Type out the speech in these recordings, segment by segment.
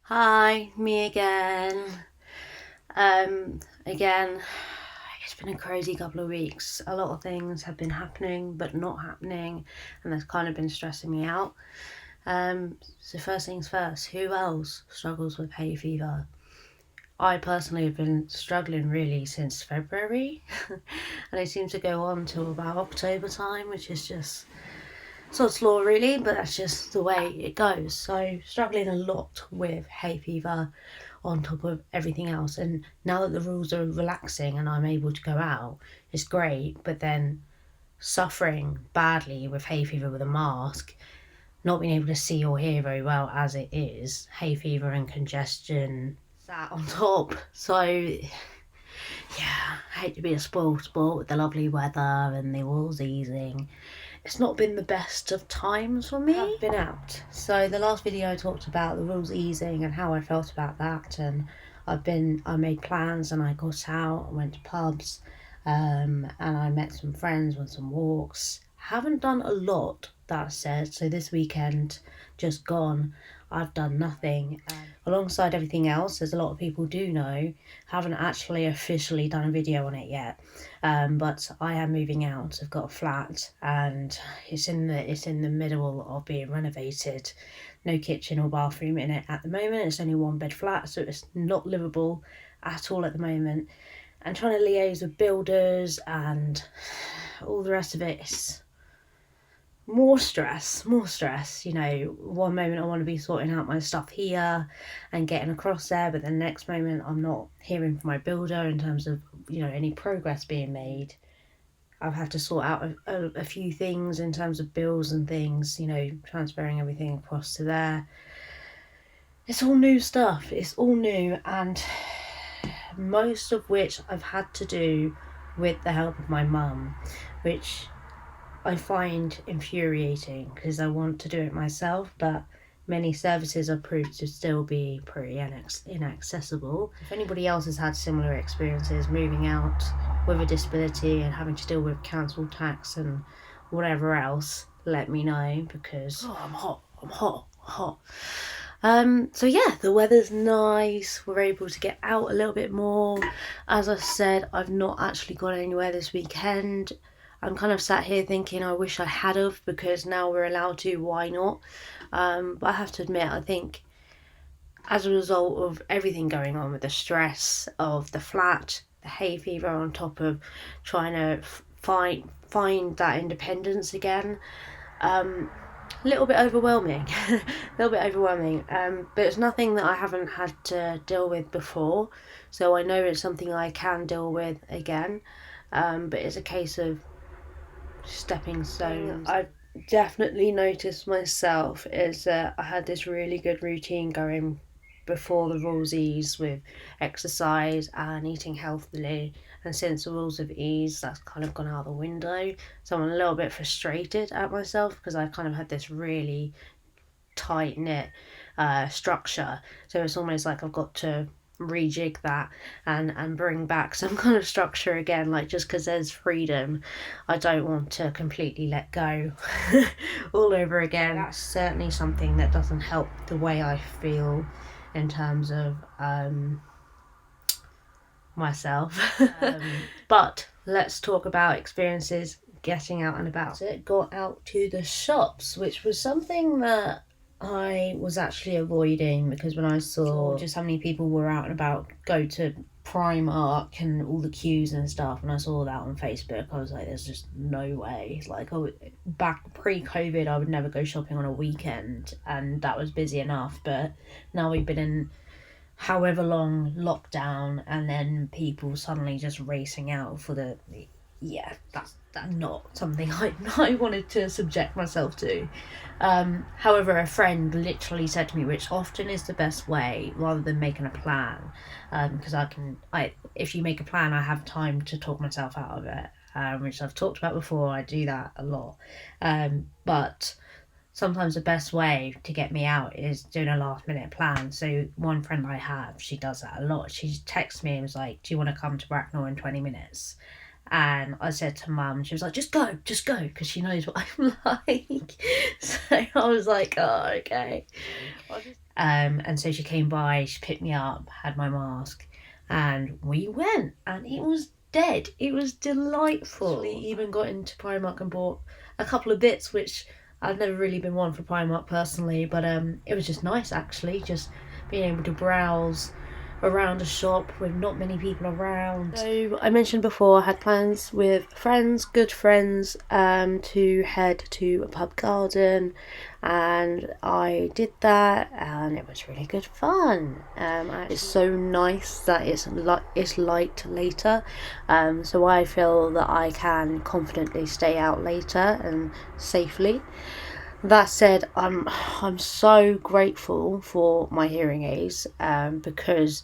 Hi, me again. Again, it's been a crazy couple of weeks. A lot of things have been happening but not happening, and that's kind of been stressing me out. So first things first, who else struggles with hay fever? I personally have been struggling really since February, and it seems to go on till about October time, which is just sod's law really, but that's just the way it goes. So struggling a lot with hay fever on top of everything else. And now that the rules are relaxing and I'm able to go out, it's great. But then suffering badly with hay fever with a mask, not being able to see or hear very well as it is, hay fever and congestion sat on top. So yeah, I hate to be a spoiled sport with the lovely weather and the walls easing. It's not been the best of times for me. I've been out. So the last video I talked about the rules easing and how I felt about that, and I made plans and I got out, I went to pubs, and I met some friends, went some walks. Haven't done a lot, that said, so this weekend just gone, I've done nothing. Alongside everything else, as a lot of people do know, haven't actually officially done a video on it yet. But I am moving out. I've got a flat and it's in the middle of being renovated. No kitchen or bathroom in it at the moment. It's only one bed flat, so it's not livable at all at the moment. And trying to liaise with builders and all the rest of it is more stress. One moment I want to be sorting out my stuff here and getting across there, but the next moment I'm not hearing from my builder in terms of any progress being made. I've had to sort out a few things in terms of bills and things, transferring everything across to there. It's all new stuff. It's all new, and most of which I've had to do with the help of my mum, which I find infuriating because I want to do it myself, but many services are proved to still be pretty inaccessible. If anybody else has had similar experiences moving out with a disability and having to deal with council tax and whatever else, let me know because I'm hot. So yeah, the weather's nice. We're able to get out a little bit more. As I said, I've not actually gone anywhere this weekend. I'm kind of sat here thinking I wish I had of, because now we're allowed to, why not? But I have to admit, I think as a result of everything going on with the stress of the flat, the hay fever on top of trying to find that independence again, a little bit overwhelming. But it's nothing that I haven't had to deal with before, so I know it's something I can deal with again. But it's a case of stepping stones. I've definitely noticed myself is that I had this really good routine going before the rules ease with exercise and eating healthily, and since the rules have eased, that's kind of gone out the window. So I'm a little bit frustrated at myself because I kind of had this really tight knit structure, so it's almost like I've got to rejig that and bring back some kind of structure again. Like, just because there's freedom, I don't want to completely let go all over again. That's certainly something that doesn't help the way I feel in terms of myself. But let's talk about experiences getting out and about. It got out to the shops, which was something that I was actually avoiding, because when I saw just how many people were out and about, go to Primark and all the queues and stuff, and I saw that on Facebook, I was like, there's just no way. Like, back pre-COVID, I would never go shopping on a weekend, and that was busy enough, but now we've been in however long lockdown, and then people suddenly just racing out for that's not something I wanted to subject myself to. However, a friend literally said to me, which often is the best way rather than making a plan, because if you make a plan, I have time to talk myself out of it, which I've talked about before. I do that a lot, but sometimes the best way to get me out is doing a last minute plan. So one friend I have, she does that a lot. She texts me and was like, do you want to come to Bracknell in 20 minutes? And I said to mum, she was like, just go, because she knows what I'm like. So I was like, oh, okay. And so she came by, she picked me up, had my mask, and we went, and it was dead. It was delightful. Actually, even got into Primark and bought a couple of bits, which I've never really been one for Primark personally, but it was just nice actually, just being able to browse around a shop with not many people around. So I mentioned before I had plans with friends, good friends, to head to a pub garden, and I did that, and it was really good fun. It's so nice that it's light later, so I feel that I can confidently stay out later and safely. That said, I'm so grateful for my hearing aids, because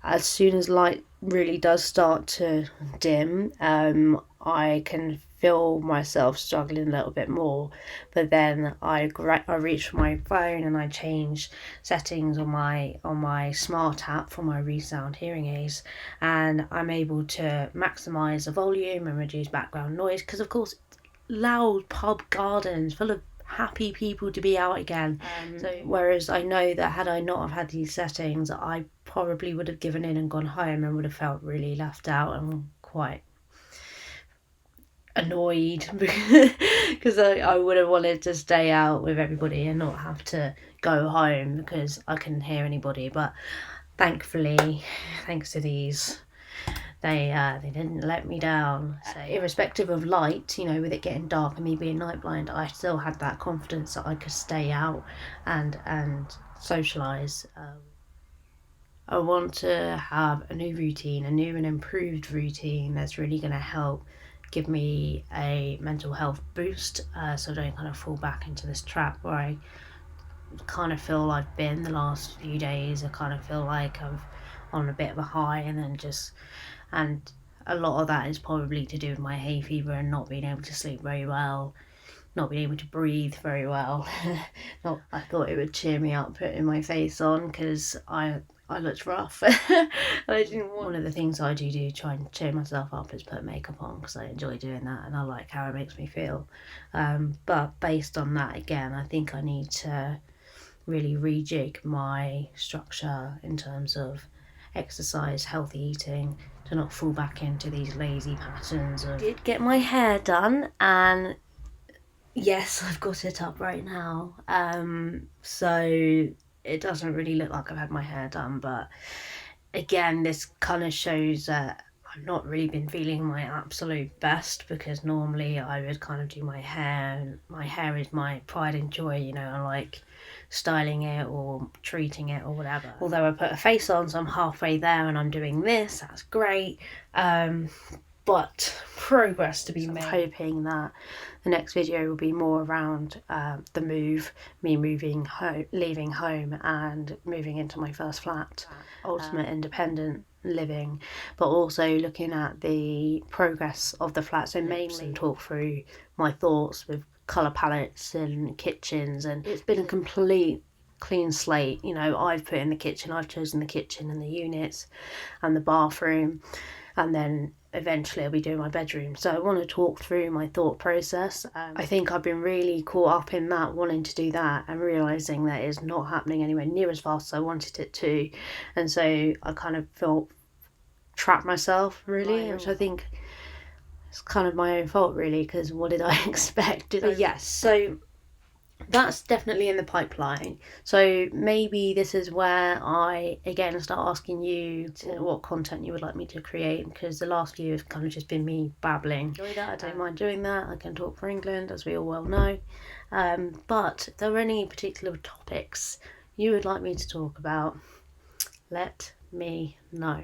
as soon as light really does start to dim, I can feel myself struggling a little bit more. But then I reach for my phone and I change settings on my smart app for my Resound hearing aids, and I'm able to maximise the volume and reduce background noise, because of course loud pub gardens full of happy people to be out again. Whereas I know that had I not have had these settings, I probably would have given in and gone home and would have felt really left out and quite annoyed because I would have wanted to stay out with everybody and not have to go home because I couldn't hear anybody. But thankfully, thanks to these, they didn't let me down. So irrespective of light, with it getting dark and me being night blind, I still had that confidence that I could stay out and socialise. I want to have a new routine, a new and improved routine that's really going to help give me a mental health boost, so I don't kind of fall back into this trap where I kind of feel I've been the last few days. I kind of feel like I'm on a bit of a high, and a lot of that is probably to do with my hay fever and not being able to sleep very well, not being able to breathe very well. I thought it would cheer me up putting my face on because I looked rough. I didn't want. One of the things I do to try and cheer myself up is put makeup on because I enjoy doing that and I like how it makes me feel. But based on that, again, I think I need to really rejig my structure in terms of exercise, healthy eating, to not fall back into these lazy patterns. I did get my hair done, and yes, I've got it up right now. So it doesn't really look like I've had my hair done, but again, this kind of shows that I've not really been feeling my absolute best, because normally I would kind of do my hair, and my hair is my pride and joy, I like styling it or treating it or whatever. Although I put a face on, so I'm halfway there and I'm doing this, that's great. But progress to be made. I'm hoping that the next video will be more around the move, me moving home, leaving home and moving into my first flat, ultimate independent living, but also looking at the progress of the flat. So mainly talk through my thoughts with colour palettes and kitchens, and it's been a complete clean slate. I've put in the kitchen, I've chosen the kitchen and the units and the bathroom, and then eventually I'll be doing my bedroom. So I want to talk through my thought process. I think I've been really caught up in that, wanting to do that and realising that it's not happening anywhere near as fast as I wanted it to, and so I kind of felt trapped myself really, which I think is kind of my own fault really, because what did I expect? Yes, so that's definitely in the pipeline. So maybe this is where I again start asking you what content you would like me to create, because the last few have kind of just been me babbling. Enjoy that, I don't mind doing that. I can talk for England, as we all well know. But if there are any particular topics you would like me to talk about, let me know.